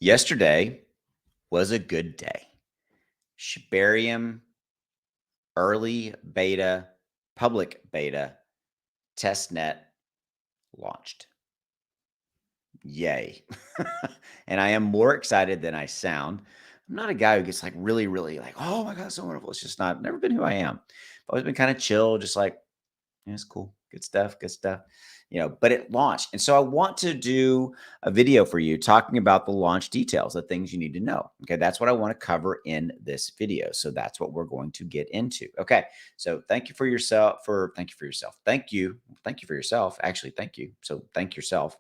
Yesterday was a good day. Shibarium early beta, public beta, testnet launched. Yay. And I am more excited than I sound. I'm not a guy who gets like really like, oh my God, so wonderful. It's just not, never been who I am. I've always been kind of chill, just like, yeah, it's cool. Good stuff. Good stuff. But it launched. And so I want to do a video for you talking about the launch details, the things you need to know. Okay. That's what I want to cover in this video. So that's what we're going to get into. Okay. So thank you for yourself thank you for yourself. Thank you. Thank you for yourself. Actually, thank you. So thank yourself.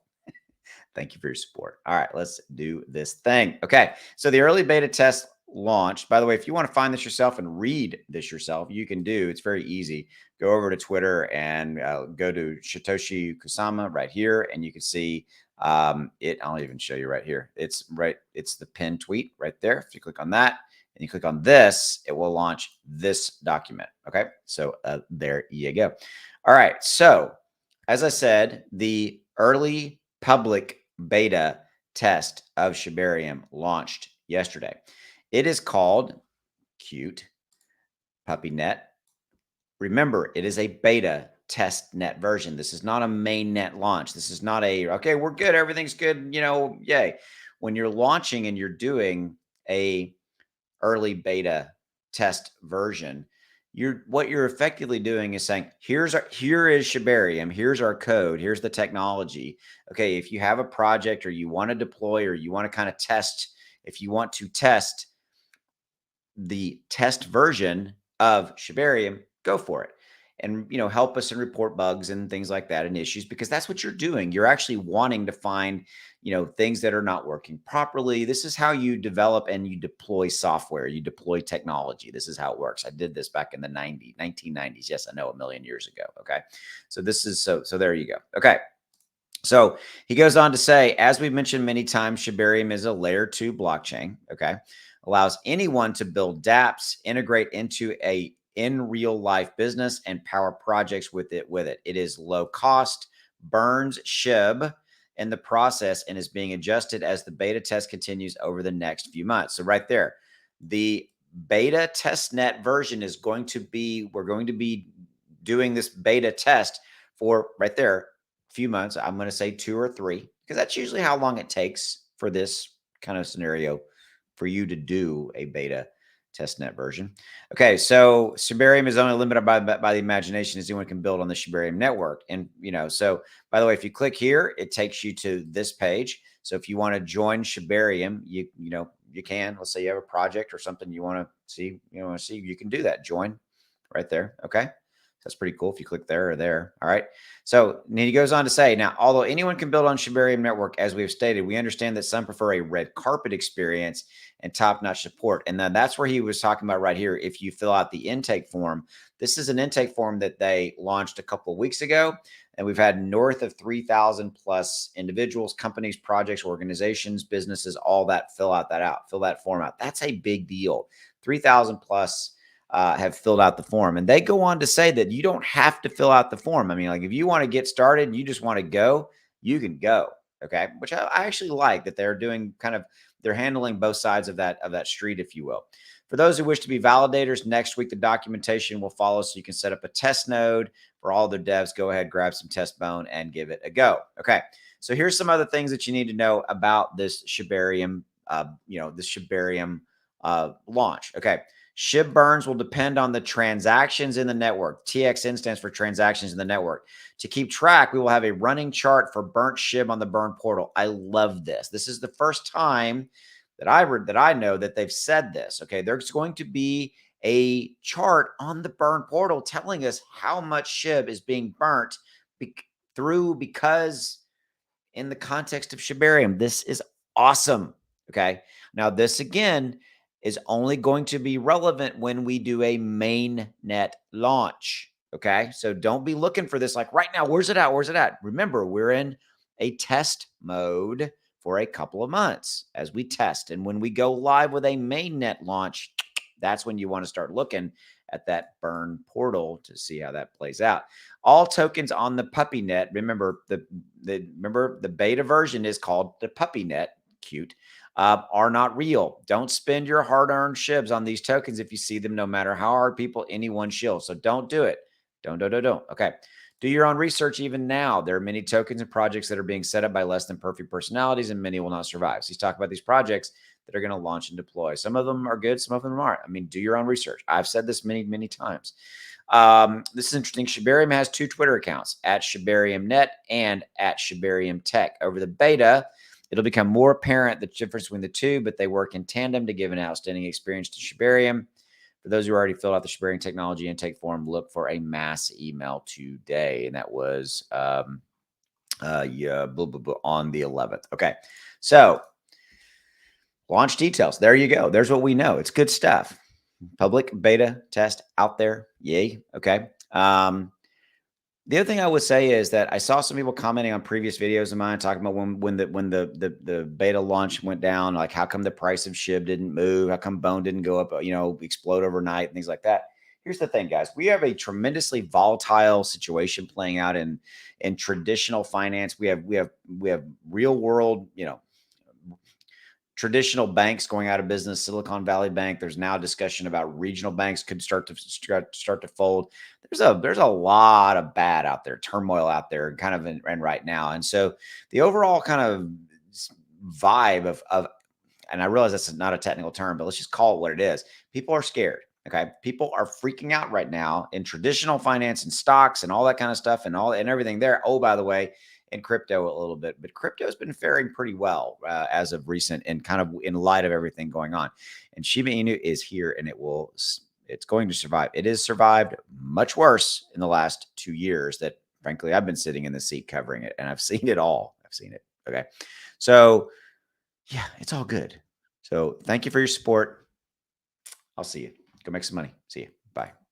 Thank you for your support. All right, let's do this thing. Okay, so the early beta test launched. By the way, if you want to find this yourself and read this yourself, you can do. It's very easy. Go over to Twitter and go to Satoshi Kusama right here, and you can see it. I'll even show you right here. It's right. It's the pinned tweet right there. If you click on that and you click on this, it will launch this document. Okay, so there you go. All right, so as I said, the early public beta test of Shibarium launched yesterday. It is called Cute Puppy Net. Remember, it is a beta test net version. This is not a main net launch. This is not a, okay, we're good, everything's good, yay. When you're launching and you're doing a early beta test version, what you're effectively doing is saying, here is Shibarium, here's our code, here's the technology. Okay, if you have a project or you want to deploy or you want to kind of test, if you want to test the test version of Shibarium, go for it. And help us and report bugs and things like that and issues, because that's what you're doing. You're actually wanting to find things that are not working properly. This is how you develop and you deploy software, you deploy technology. This is how it works. I did this back in the 1990s. Yes, I know, a million years ago. Okay, so this is so there you go. Okay, so he goes on to say, as we've mentioned many times, Shibarium is a layer 2 blockchain. Okay, allows anyone to build dApps, integrate into a in real life business, and power projects with it. It is low cost, burns SHIB in the process, and is being adjusted as the beta test continues over the next few months. So right there, the beta testnet version is going to be, we're going to be doing this beta test for right there few months. I'm going to say 2 or 3, because that's usually how long it takes for this kind of scenario for you to do a beta testnet version. Okay, so Shibarium is only limited by the imagination as anyone can build on the Shibarium network. And, so by the way, if you click here, it takes you to this page. So if you want to join Shibarium, you can. Let's say you have a project or something you want to see, you can do that. Join right there. Okay. That's pretty cool if you click there or there. All right. So he goes on to say, now, although anyone can build on Shibarium Network, as we have stated, we understand that some prefer a red carpet experience and top-notch support. And then that's where he was talking about right here. If you fill out the intake form, this is an intake form that they launched a couple of weeks ago. And we've had north of 3,000 plus individuals, companies, projects, organizations, businesses, all that fill that form out. That's a big deal. 3,000 plus have filled out the form. And they go on to say that you don't have to fill out the form. I mean, like if you want to get started, you just want to go, you can go. Okay. Which I actually like that they're doing they're handling both sides of that street, if you will. For those who wish to be validators, next week the documentation will follow so you can set up a test node for all their devs. Go ahead, grab some test bone and give it a go. Okay. So here's some other things that you need to know about this Shibarium, launch. Okay. SHIB burns will depend on the transactions in the network. TXN stands for transactions in the network. To keep track, we will have a running chart for burnt SHIB on the burn portal. I love this. This is the first time that I know that they've said this. Okay, there's going to be a chart on the burn portal telling us how much SHIB is being burnt because in the context of Shibarium. This is awesome. Okay, now this again is only going to be relevant when we do a main net launch. Okay. So don't be looking for this like right now. Where's it at? Where's it at? Remember, we're in a test mode for a couple of months as we test. And when we go live with a main net launch, that's when you want to start looking at that burn portal to see how that plays out. All tokens on the puppy net. Remember the beta version is called the puppy net. Cute. are not real. Don't spend your hard-earned shibs on these tokens if you see them, no matter how hard people anyone shill. So don't do it. Don't. Okay. Do your own research even now. There are many tokens and projects that are being set up by less than perfect personalities, and many will not survive. So he's talking about these projects that are going to launch and deploy. Some of them are good, some of them aren't. I mean, do your own research. I've said this many times. This is interesting. Shibarium has two Twitter accounts, at ShibariumNet and at Shibarium Tech. Over the beta, it'll become more apparent the difference between the two, but they work in tandem to give an outstanding experience to Shibarium. For those who already filled out the Shibarium technology intake form, look for a mass email today. And that was on the 11th. Okay. So launch details. There you go. There's what we know. It's good stuff. Public beta test out there. Yay. Okay. The other thing I would say is that I saw some people commenting on previous videos of mine talking about when the beta launch went down, like how come the price of SHIB didn't move, how come Bone didn't go up, explode overnight and things like that. Here's the thing, guys. We have a tremendously volatile situation playing out in traditional finance. We have real world, traditional banks going out of business. Silicon Valley Bank. There's now discussion about regional banks could start to fold. There's a lot of bad out there, turmoil out there, kind of in right now. And so the overall kind of vibe of and I realize that's not a technical term, but let's just call it what it is. People are scared. Okay. People are freaking out right now in traditional finance and stocks and all that kind of stuff and everything there. Oh, by the way, in crypto a little bit, but crypto has been faring pretty well as of recent and kind of in light of everything going on. And Shiba Inu is here and it's going to survive. It has survived much worse in the last 2 years that frankly, I've been sitting in the seat covering it and I've seen it all. I've seen it. Okay. So yeah, it's all good. So thank you for your support. I'll see you. Go make some money. See you. Bye.